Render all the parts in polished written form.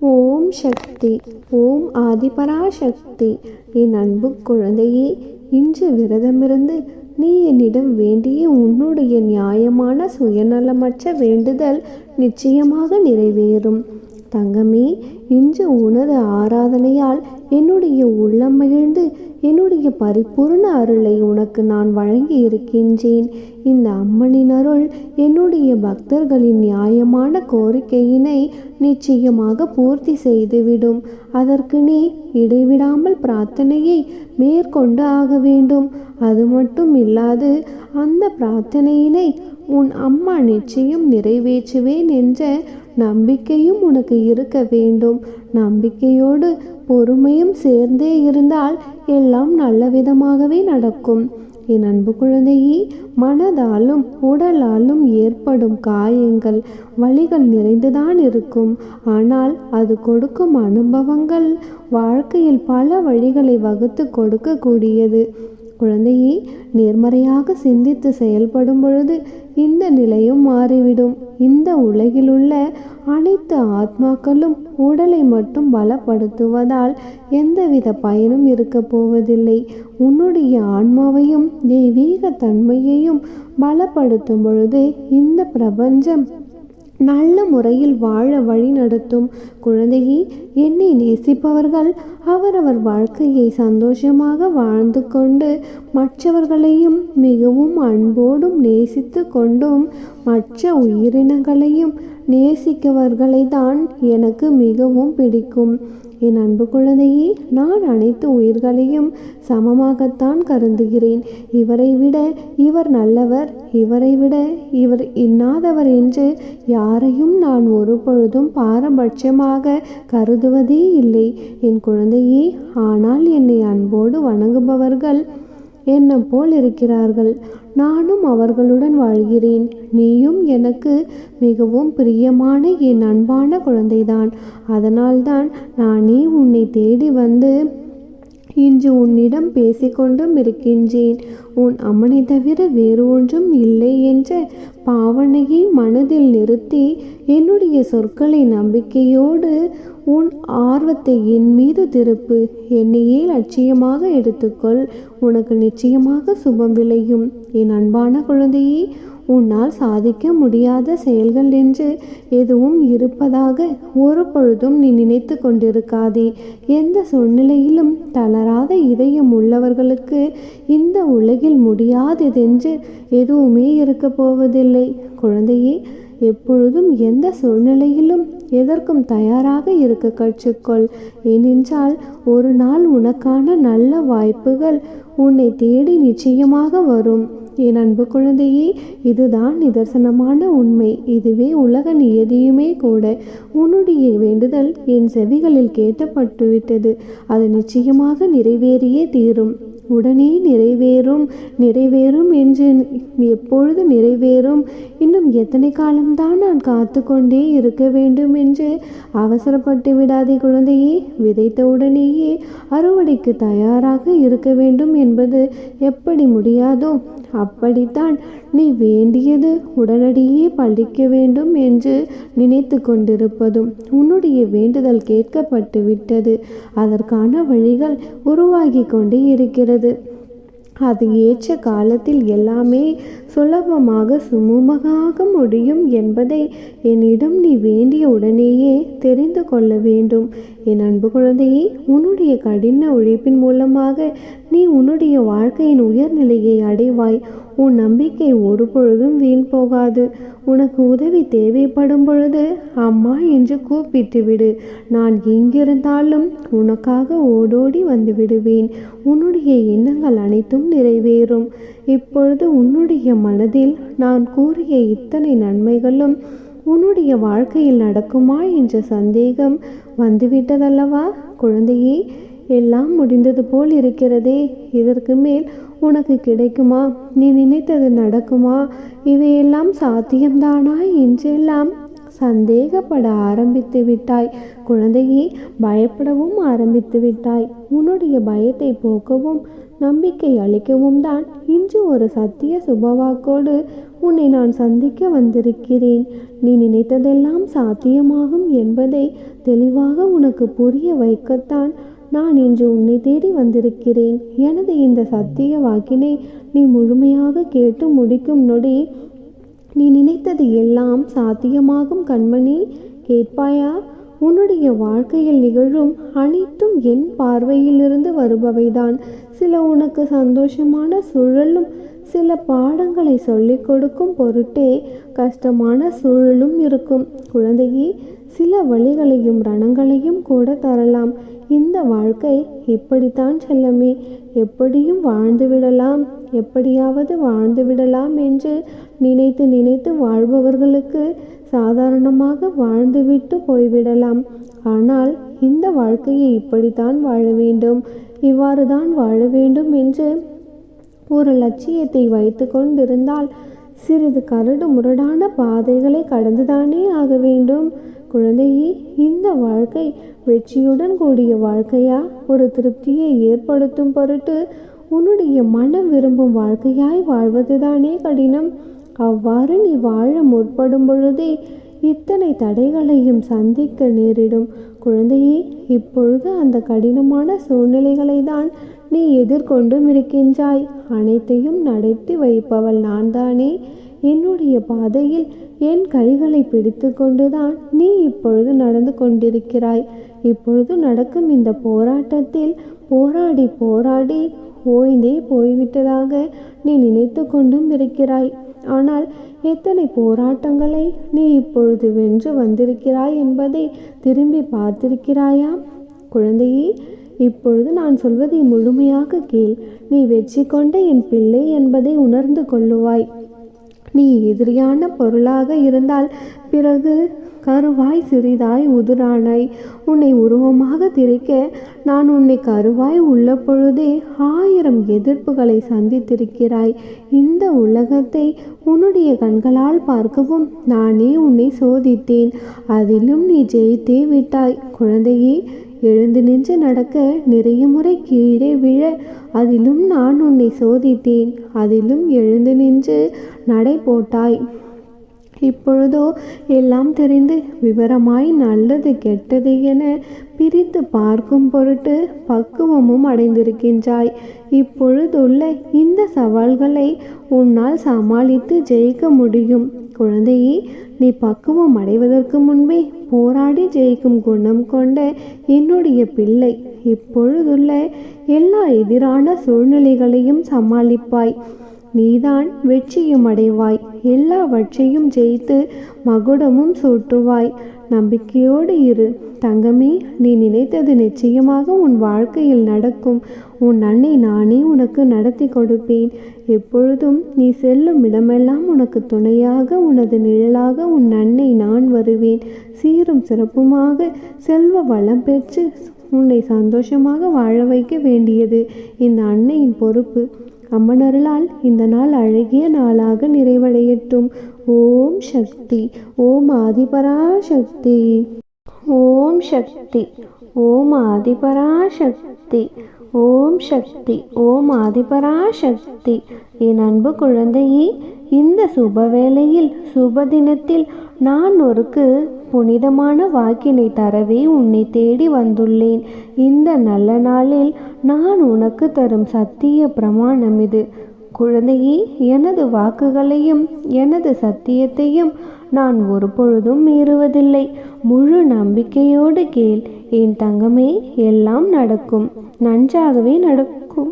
ஓம் சக்தி. ஓம் ஆதிபராசக்தி. என் அன்பு குழந்தையே, இன்று விரதமிருந்து நீ என்னிடம் வேண்டிய உன்னுடைய நியாயமான சுயநலமற்ற வேண்டுதல் நிச்சயமாக நிறைவேறும். தங்கமே, இன்று உனது ஆராதனையால் என்னுடைய உள்ளம் மகிழ்ந்து என்னுடைய பரிபூர்ண அருளை உனக்கு நான் வழங்கி இருக்கின்றேன். இந்த அம்மனின் அருள் என்னுடைய பக்தர்களின் நியாயமான கோரிக்கையினை நிச்சயமாக பூர்த்தி செய்துவிடும். அதற்கு நீ இடைவிடாமல் பிரார்த்தனையை மேற்கொண்டு ஆக வேண்டும். அது மட்டும் இல்லாது அந்த பிரார்த்தனையினை உன் அம்மா நிச்சயம் நிறைவேற்றுவேன் என்ற நம்பிக்கையும் உனக்கு இருக்க வேண்டும். நம்பிக்கையோடு பொறுமையும் சேர்ந்தே இருந்தால் எல்லாம் நல்ல விதமாகவே நடக்கும். என் அன்பு குழந்தையே, மனதாலும் உடலாலும் ஏற்படும் காயங்கள் வலிகள் நிறைந்துதான் இருக்கும். ஆனால் அது கொடுக்கும் அனுபவங்கள் வாழ்க்கையில் பல வழிகளை வகுத்து கொடுக்கக்கூடியது. குழந்தையே, நேர்மறையாக சிந்தித்து செயல்படும் பொழுது இந்த நிலையும் மாறிவிடும். இந்த உலகிலுள்ள அனைத்து ஆத்மாக்களும் உடலை மட்டும் பலப்படுத்துவதால் எந்தவித பயனும் இருக்க போவதில்லை. உன்னுடைய ஆன்மாவையும் தெய்வீக தன்மையையும் பலப்படுத்தும் பொழுது இந்த பிரபஞ்சம் நல்ல முறையில் வாழ வழி நடத்தும். குழந்தையே, என்னை நேசிப்பவர்கள் அவரவர் வாழ்க்கையை சந்தோஷமாக வாழ்ந்து கொண்டு மற்றவர்களையும் மிகவும் அன்போடும் நேசித்து கொண்டும் மற்ற உயிரினங்களையும் நேசிக்கவர்களை தான் எனக்கு மிகவும் பிடிக்கும். என் அன்பு குழந்தையே, நான் அனைத்து உயிர்களையும் சமமாகத்தான் கருதுகிறேன். இவரை விட இவர் நல்லவர், இவரை விட இவர் இன்னாதவர் என்று யாரையும் நான் ஒரு பொழுதும் பாரபட்சமாக கருதுவதே இல்லை என் குழந்தையே. ஆனால் என்னை அன்போடு வணங்குபவர்கள் என்ன போல் இருக்கிறார்கள். நானும் அவர்களுடன் வாழ்கிறேன். நீயும் எனக்கு மிகவும் பிரியமான என் அன்பான குழந்தைதான். அதனால்தான் நானே உன்னை தேடி வந்து இன்று உன்னிடம் பேசிக்கொண்டும் இருக்கின்றேன். உன் அம்மனை தவிர வேறு ஒன்றும் இல்லை என்ற பாவனையை மனதில் நிறுத்தி என்னுடைய சொற்களை நம்பிக்கையோடு உன் ஆர்வத்தை என் மீது திருப்பு. என்னையே லட்சியமாக எடுத்துக்கொள். உனக்கு நிச்சயமாக சுபம் விளையும். என் அன்பான குழந்தையே, உன்னால் சாதிக்க முடியாத செயல்கள் என்று எதுவும் இருப்பதாக ஒரு பொழுதும் நீ நினைத்து கொண்டிருக்காதே. எந்த சூழ்நிலையிலும் தளராத இதயம் உள்ளவர்களுக்கு இந்த உலகில் முடியாததென்று எதுவுமே இருக்க போவதில்லை. குழந்தையே, எப்பொழுதும் எந்த சூழ்நிலையிலும் எதற்கும் தயாராக இருக்க கற்றுக்கொள். ஏனென்றால் ஒரு நாள் உனக்கான நல்ல வாய்ப்புகள் உன்னை தேடி நிச்சயமாக வரும். என் அன்பு குழந்தையே, இதுதான் நிதர்சனமான உண்மை. இதுவே உலக நியதியுமே கூட. உன்னுடைய வேண்டுதல் என் செவிகளில் கேட்கப்பட்டுவிட்டது. அது நிச்சயமாக நிறைவேறியே தீரும். உடனே நிறைவேறும் என்று எப்பொழுது நிறைவேறும், இன்னும் எத்தனை காலம்தான் நான் காத்து கொண்டே இருக்க வேண்டும் என்று அவசரப்பட்டு விடாதே குழந்தையே. விதைத்த உடனேயே அறுவடைக்கு தயாராக இருக்க வேண்டும் என்பது எப்படி முடியாதோ அப்படித்தான் நீ வேண்டியது உடனடியே பழிக்க வேண்டும் என்று நினைத்து கொண்டிருப்பதும் உன்னுடைய வேண்டுதல் கேட்கப்பட்டு விட்டது. அதற்கான வழிகள் உருவாகி கொண்டே இருக்கிறது. அது ஏற்ற காலத்தில் எல்லாமே சுலபமாக சுமூகமாக முடியும் என்பதை என்னிடம் நீ வேண்டிய உடனேயே தெரிந்து கொள்ள வேண்டும். என் அன்பு குழந்தையே, உன்னுடைய கடின உழைப்பின் மூலமாக நீ உன்னுடைய வாழ்க்கையின் உயர்நிலையை அடைவாய். உன் நம்பிக்கை ஒரு பொழுதும் வீண் போகாது. உனக்கு உதவி தேவைப்படும் பொழுது அம்மா என்று கூப்பிட்டு விடு. நான் எங்கிருந்தாலும் உனக்காக ஓடோடி வந்து விடுவேன். உன்னுடைய எண்ணங்கள் அனைத்தும் நிறைவேறும். இப்பொழுது உன்னுடைய மனதில் நான் கூறிய இத்தனை நன்மைகளும் உன்னுடைய வாழ்க்கையில் நடக்குமா என்ற சந்தேகம் வந்துவிட்டதல்லவா குழந்தையே? எல்லாம் முடிந்தது போல் இருக்கிறதே. இதற்கு மேல் உனக்கு கிடைக்குமா? நீ நினைத்தது நடக்குமா? இவையெல்லாம் சாத்தியம்தானா என்றெல்லாம் சந்தேகப்பட ஆரம்பித்து விட்டாய். குழந்தையே, பயப்படவும் ஆரம்பித்து விட்டாய். உன்னுடைய பயத்தை போக்கவும் நம்பிக்கை அளிக்கவும் தான் இன்று ஒரு சத்திய சுபவாக்கோடு உன்னை நான் சந்திக்க வந்திருக்கிறேன். நீ நினைத்ததெல்லாம் சாத்தியமாகும் என்பதை தெளிவாக உனக்கு புரிய வைக்கத்தான் நான் இன்று உன்னை தேடி வந்திருக்கிறேன். எனது இந்த சத்திய வாக்கினை நீ முழுமையாக கேட்டு முடிக்கும் நொடி நீ நினைத்தது எல்லாம் சாத்தியமாகும். கண்மணி, கேட்பாயா? உன்னுடைய வாழ்க்கையில் நிகழும் அனைத்தும் என் பார்வையிலிருந்து வருபவைதான். சில உனக்கு சந்தோஷமான சூழலும் சில பாடங்களை சொல்லிக் கொடுக்கும் பொருட்டே கஷ்டமான சூழலும் இருக்கும். குழந்தையே, சில வழிகளையும் ரணங்களையும் கூட தரலாம். இந்த வாழ்க்கை இப்படித்தான் செல்லமே, எப்படியும் வாழ்ந்துவிடலாம், எப்படியாவது வாழ்ந்துவிடலாம் என்று நினைத்து நினைத்து வாழ்பவர்களுக்கு சாதாரணமாக வாழ்ந்துவிட்டு போய்விடலாம். ஆனால் இந்த வாழ்க்கையை இப்படித்தான் வாழ வேண்டும், இவ்வாறு தான் வாழ வேண்டும் என்று ஒரு லட்சியத்தை வைத்து கொண்டிருந்தால் சிறிது கரடு முரடான பாதைகளை கடந்துதானே ஆக வேண்டும். குழந்தையே, இந்த வாழ்க்கை வெற்றியுடன் கூடிய வாழ்க்கையா, ஒரு திருப்தியை ஏற்படுத்தும் பொருட்டு உன்னுடைய மனம் விரும்பும் வாழ்க்கையாய் வாழ்வதுதானே கடினம். அவ்வாறு நீ வாழ முற்படும் பொழுதே இத்தனை தடைகளையும் சந்திக்க நேரிடும். குழந்தையே, இப்பொழுது அந்த கடினமான சூழ்நிலைகளை தான் நீ எதிர்கொண்டும் இருக்கின்றாய். அனைத்தையும் நடத்தி வைப்பவள் நான் தானே. என்னுடைய பாதையில் என் கைகளை பிடித்து கொண்டுதான் நீ இப்பொழுது நடந்து கொண்டிருக்கிறாய். இப்பொழுது நடக்கும் இந்த போராட்டத்தில் போராடி போராடி ஓய்ந்தே போய்விட்டதாக நீ நினைத்து கொண்டும் இருக்கிறாய். ஆனால் எத்தனை போராட்டங்களை நீ இப்பொழுது வென்று வந்திருக்கிறாய் என்பதை திரும்பி பார்த்திருக்கிறாயா? குழந்தையே, இப்பொழுது நான் சொல்வதை முழுமையாக கேள். நீ வெற்றி கொண்ட என் பிள்ளை என்பதை உணர்ந்து கொள்ளுவாய். நீ எதிரியான பொருளாக இருந்தால் பிறகு கருவாய் சிறிதாய் உதிரானாய். உன்னை உருவமாக திரிக்க நான் உன்னை கருவாய் உள்ள பொழுதே 1000 எதிர்ப்புகளை சந்தித்திருக்கிறாய். இந்த உலகத்தை உன்னுடைய கண்களால் பார்க்கவும் நானே உன்னை சோதித்தேன். அதிலும் நீ ஜெயித்தே விட்டாய். குழந்தையே, எழுந்து நின்று நடக்க நிறைய முறை கீழே விழ அதிலும் நான் உன்னை சோதித்தேன். அதிலும் எழுந்து நின்று நடை போட்டாய். இப்பொழுதோ எல்லாம் தெரிந்து விவரமாய் நல்லது கெட்டது என பிரித்து பார்க்கும் பொருட்டு பக்குவமும் அடைந்திருக்கின்றாய். இப்பொழுதுள்ள இந்த சவால்களை உன்னால் சமாளித்து ஜெயிக்க முடியும். குழந்தையே, நீ பக்குவம் அடைவதற்கு முன்பே போராடி ஜெயிக்கும் குணம் கொண்ட என்னுடைய பிள்ளை. இப்பொழுதுள்ள எல்லா எதிரான சூழ்நிலைகளையும் சமாளிப்பாய். நீதான் வெற்றியும் அடைவாய். எல்லாவற்றையும் ஜெயித்து மகுடமும் சூட்டுவாய். நம்பிக்கையோடு இரு தங்கமே. நீ நினைத்தது நிச்சயமாக உன் வாழ்க்கையில் நடக்கும். உன் அன்னை நானே உனக்கு நடத்தி கொடுப்பேன். எப்பொழுதும் நீ செல்லும் இடமெல்லாம் உனக்கு துணையாக உனது நிழலாக உன் அன்னை நான் வருவேன். சீரும் சிறப்புமாக செல்வ வளம் பெற்று உன்னை சந்தோஷமாக வாழ வைக்க வேண்டியது இந்த அன்னையின் பொறுப்பு. அம்மனருளால் இந்த நாள் அழகிய நாளாக நிறைவடையட்டும். ஓம் சக்தி. ஓம் ஆதிபராசக்தி. ஓம் சக்தி. ஓம் ஆதிபராசக்தி. ஓம் சக்தி. ஓம் ஆதிபராசக்தி. என் அன்பு குழந்தையே, இந்த சுபவேளையில் சுப தினத்தில் நான் ஒருக்கு புனிதமான வாக்கினை தரவே உன்னை தேடி வந்துள்ளேன். இந்த நல்ல நாளில் நான் உனக்கு தரும் சத்திய பிரமாணம் இது. குழந்தையே, எனது வாக்குகளையும் எனது சத்தியத்தையும் நான் ஒரு பொழுதும் மீறுவதில்லை. முழு நம்பிக்கையோடு கேள் என் தங்கமே. எல்லாம் நடக்கும், நன்றாகவே நடக்கும்.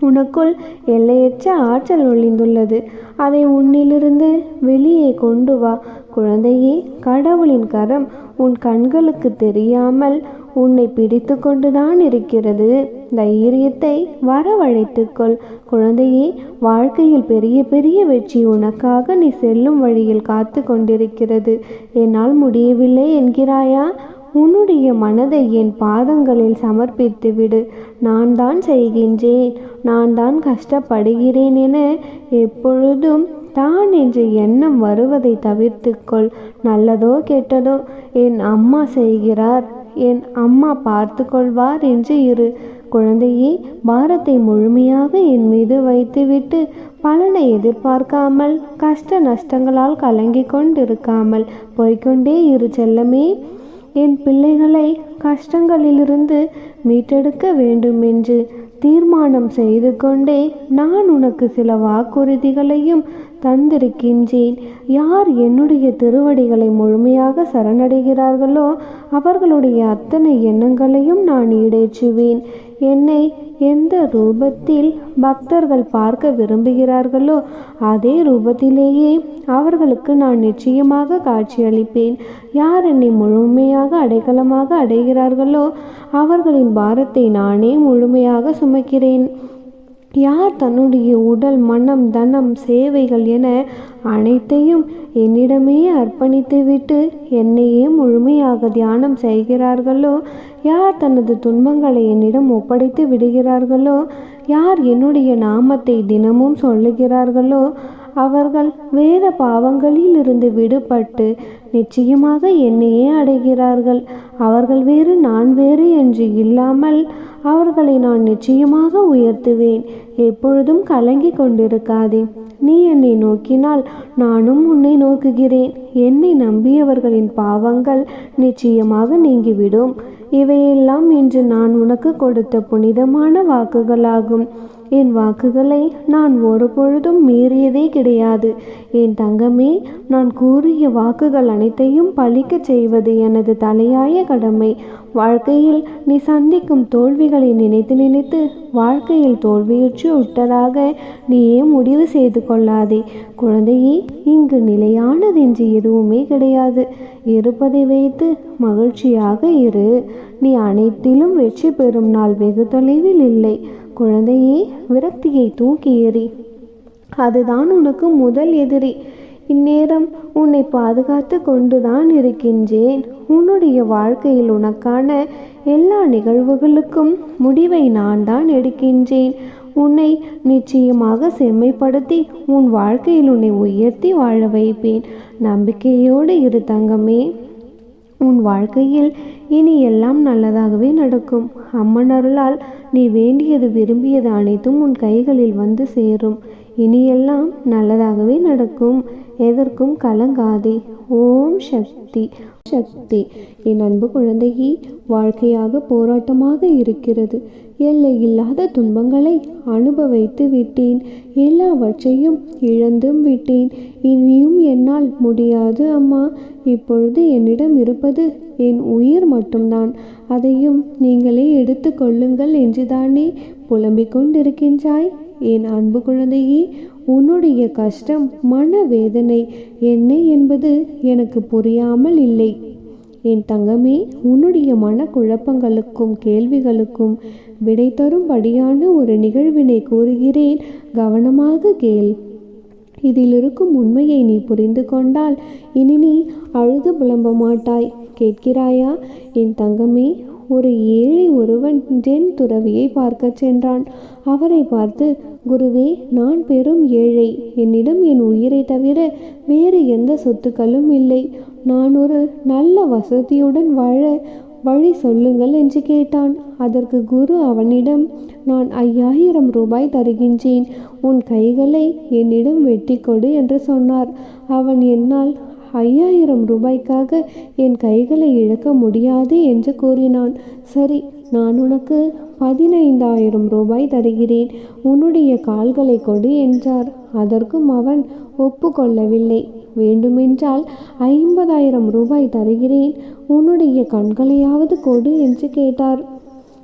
உனக்குள் எல்லையற்ற ஆற்றல் ஒளிந்துள்ளது. அதை உன்னிலிருந்து வெளியே கொண்டு வா. குழந்தையே, கடவுளின் கரம் உன் கண்களுக்கு தெரியாமல் உன்னை பிடித்து கொண்டுதான் இருக்கிறது. தைரியத்தை வரவழைத்துக்கொள். குழந்தையே, வாழ்க்கையில் பெரிய பெரிய வெற்றி உனக்காக நீ செல்லும் வழியில் காத்து கொண்டிருக்கிறது. என்னால் முடியவில்லை என்கிறாயா? உன்னுடைய மனதை என் பாதங்களில் சமர்ப்பித்து விடு. நான் தான் செய்கின்றேன், நான் தான் கஷ்டப்படுகிறேன் என எப்பொழுதும் தான் என்ற எண்ணம் வருவதை தவிர்த்துக்கொள். நல்லதோ கெட்டதோ என் அம்மா செய்கிறார், என் அம்மா பார்த்து கொள்வார் என்று இரு. குழந்தையே, பாரத்தை முழுமையாக என் மீது வைத்துவிட்டு பலனை எதிர்பார்க்காமல் கஷ்ட நஷ்டங்களால் கலங்கி கொண்டிருக்காமல் போய்கொண்டே இரு செல்லமே. என் பிள்ளைகளை கஷ்டங்களிலிருந்து மீட்டெடுக்க வேண்டும் என்று தீர்மானம் செய்து கொண்டே நான் உனக்கு சில வாக்குறுதிகளையும் தந்திருக்கின்றேன். யார் என்னுடைய திருவடிகளை முழுமையாக சரணடைகிறார்களோ அவர்களுடைய அத்தனை எண்ணங்களையும் நான் ஈடேற்றுவேன். என்னை எந்த ரூபத்தில் பக்தர்கள் பார்க்க விரும்புகிறார்களோ அதே ரூபத்திலேயே அவர்களுக்கு நான் நிச்சயமாக காட்சியளிப்பேன். யார் என்னை முழுமையாக அடைக்கலமாக அடைகிறார்களோ அவர்களின் பாரத்தை நானே முழுமையாக சுமக்கிறேன். யார் தன்னுடைய உடல், மனம், தனம், சேவைகள் என அனைத்தையும் என்னிடமே அர்ப்பணித்துவிட்டு என்னையே முழுமையாக தியானம் செய்கிறார்களோ, யார் தனது துன்பங்களை என்னிடம் ஒப்படைத்து விடுகிறார்களோ, யார் என்னுடைய நாமத்தை தினமும் சொல்லுகிறார்களோ அவர்கள் வேத பாவங்களில் இருந்து விடுபட்டு நிச்சயமாக என்னையே அடைகிறார்கள். அவர்கள் வேறு நான் வேறு என்று இல்லாமல் அவர்களை நான் நிச்சயமாக உயர்த்துவேன். எப்பொழுதும் கலங்கி கொண்டிருக்காதே. நீ என்னை நோக்கினால் நானும் உன்னை நோக்குகிறேன். என்னை நம்பியவர்களின் பாவங்கள் நிச்சயமாக நீங்கிவிடும். இவையெல்லாம் இன்று நான் உனக்கு கொடுத்த புனிதமான வாக்குகளாகும். என் வாக்குகளை நான் ஒரு பொழுதும் மீறியதே கிடையாது. என் தங்கமே, நான் கூறிய வாக்குகள் அனைத்தையும் பலிக்கச் செய்வது எனது தலையாய கடமை. வாழ்க்கையில் நீ சந்திக்கும் தோல்விகளை நினைத்து நினைத்து வாழ்க்கையில் தோல்வியுற்று விட்டதாக நீயே முடிவு செய்து கொள்ளாதே. குழந்தையே, இங்கு நிலையானதென்று எதுவுமே கிடையாது. இருப்பதை வைத்து மகிழ்ச்சியாக இரு. நீ அனைத்திலும் வெற்றி பெறும் நாள் வெகு தொலைவில் இல்லை. குழந்தையே, விரக்தியை தூக்கி எறி. அதுதான் உனக்கு முதல் எதிரி. இந்நேரம் உன்னை பாதுகாத்து கொண்டுதான் இருக்கின்றேன். உன்னுடைய வாழ்க்கையில் உனக்கான எல்லா நிகழ்வுகளுக்கும் முடிவை நான் தான் எடுக்கின்றேன். உன்னை நிச்சயமாக செம்மைப்படுத்தி உன் வாழ்க்கையில் உன்னை உயர்த்தி வாழ வைப்பேன். நம்பிக்கையோடு இரு தங்கமே. உன் வாழ்க்கையில் இனி எல்லாம் நல்லதாகவே நடக்கும். அம்மன் அருளால் நீ வேண்டியது விரும்பியது அனைத்தும் உன் கைகளில் வந்து சேரும். இனியெல்லாம் நல்லதாகவே நடக்கும். எதற்கும் கலங்காதே. ஓம் சக்தி. சக்தி. என் அன்பு குழந்தையே, வாழ்க்கையாக போராட்டமாக இருக்கிறது. எல்லை இல்லாத துன்பங்களை அனுபவித்து விட்டேன். எல்லாவற்றையும் இழந்தும் விட்டேன். இனியும் என்னால் முடியாது அம்மா. இப்பொழுது என்னிடம் இருப்பது என் உயிர் மட்டும்தான். அதையும் நீங்களே எடுத்து கொள்ளுங்கள் என்றுதானே புலம்பிக் கொண்டிருக்கின்றாய். என் அன்பு குழந்தையே, உன்னுடைய கஷ்டம், மனவேதனை என்ன என்பது எனக்கு புரியாமல் இல்லை. என் தங்கமே, உன்னுடைய மனக்குழப்பங்களுக்கும் கேள்விகளுக்கும் விடை தரும்படியான ஒரு நிகழ்வினை கூறுகிறேன். கவனமாக கேள். இதில் இருக்கும் உண்மையை நீ புரிந்து கொண்டால் இனி நீ அழுது புலம்ப மாட்டாய். கேட்கிறாயா என் தங்கமே? ஒரு ஏழை ஒருவன் ஜென் துறவியை பார்க்க சென்றான். அவரை பார்த்து, குருவே, நான் பெரும் ஏழை. என்னிடம் என் உயிரை தவிர வேறு எந்த சொத்துக்களும் இல்லை. நான் ஒரு நல்ல வசதியுடன் வாழ வழி சொல்லுங்கள் என்று கேட்டான். அதற்கு குரு அவனிடம், நான் 5000 ரூபாய் தருகின்றேன். உன் கைகளை என்னிடம் வெட்டி கொடு என்று சொன்னார். அவன், என்னால் 5000 ரூபாய்க்காக என் கைகளை இழக்க முடியாது என்று கூறினான். சரி, நான் உனக்கு 15000 ரூபாய் தருகிறேன். உன்னுடைய கால்களை கொடு என்றார். அதற்கும் அவன் ஒப்புக்கொள்ளவில்லை. வேண்டுமென்றால் 50000 ரூபாய் தருகிறேன். உன்னுடைய கண்களையாவது கொடு என்று கேட்டார்.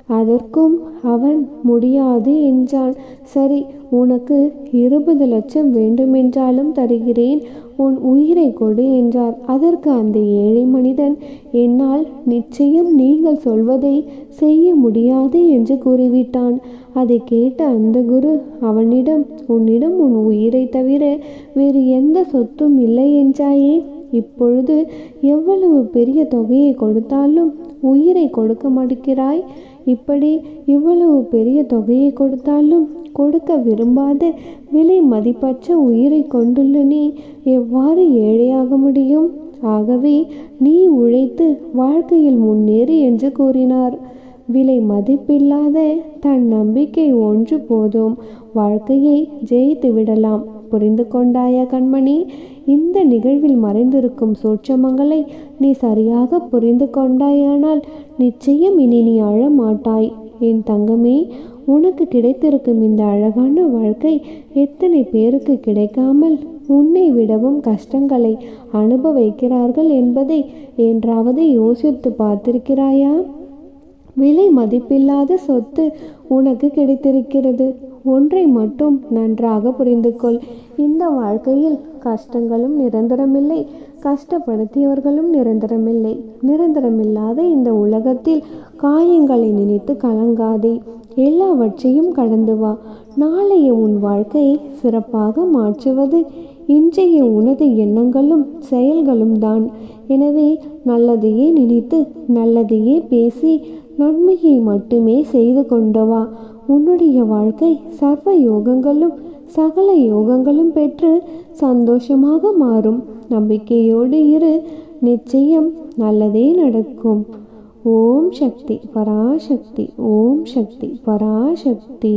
அதற்கும் அவன் முடியாது என்றான். சரி, உனக்கு 20 லட்சம் வேண்டுமென்றாலும் தருகிறேன். உன் உயிரை கொடு என்றார். அதற்கு அந்த ஏழை மனிதன், என்னால் நிச்சயம் நீங்கள் சொல்வதை செய்ய முடியாது என்று கூறிவிட்டான். அதை கேட்ட அந்த குரு அவனிடம், உன்னிடம் உன் உயிரை தவிர வேறு எந்த சொத்தும் இல்லை என்றாயே, இப்பொழுது எவ்வளவு பெரிய தொகையை கொடுத்தாலும் உயிரை கொடுக்க மறுக்கிறாய். இப்படி இவ்வளவு பெரிய தொகையை கொடுத்தாலும் கொடுக்க விரும்பாத விலை மதிப்பற்ற உயிரை கொண்டுள்ள நீ எவ்வாறு ஏழையாக முடியும்? ஆகவே நீ உழைத்து வாழ்க்கையில் முன்னேறு என்று கூறினார். விலை மதிப்பில்லாத தன் நம்பிக்கை ஒன்று போதும் வாழ்க்கையை ஜெயித்து விடலாம். புரிந்து கொண்டாயா கண்மணி? இந்த நிகழ்வில் மறைந்திருக்கும் சூட்சமங்களை நீ சரியாக புரிந்து கொண்டாயானால் நிச்சயம் இனி நீ அழ மாட்டாய். என் தங்கமே, உனக்கு கிடைத்திருக்கும் இந்த அழகான வாழ்க்கை எத்தனை பேருக்கு கிடைக்காமல் உன்னை விடவும் கஷ்டங்களை அனுபவிக்கிறார்கள் என்பதை என்றாவது யோசித்து பார்த்திருக்கிறாயா? விலை மதிப்பில்லாத சொத்து உனக்கு கிடைத்திருக்கிறது. ஒன்றை மட்டும் நன்றாக புரிந்து கொள். இந்த வாழ்க்கையில் கஷ்டங்களும் நிரந்தரமில்லை, கஷ்டப்படுத்தியவர்களும் நிரந்தரமில்லை. நிரந்தரமில்லாத இந்த உலகத்தில் காயங்களை நினைத்து கலங்காதே. எல்லாவற்றையும் கடந்து வா. நாளைய உன் வாழ்க்கையை சிறப்பாக மாற்றுவது இன்றைய உனது எண்ணங்களும் செயல்களும் தான். எனவே நல்லதையே நினைத்து நல்லதையே பேசி நன்மையை மட்டுமே செய்து கொண்டு வா. உன்னுடைய வாழ்க்கை சர்வ யோகங்களும் சகல யோகங்களும் பெற்று சந்தோஷமாக மாறும். நம்பிக்கையோடு இரு, நிச்சயம் நல்லதே நடக்கும். ஓம் சக்தி பராசக்தி. ஓம் சக்தி பராசக்தி.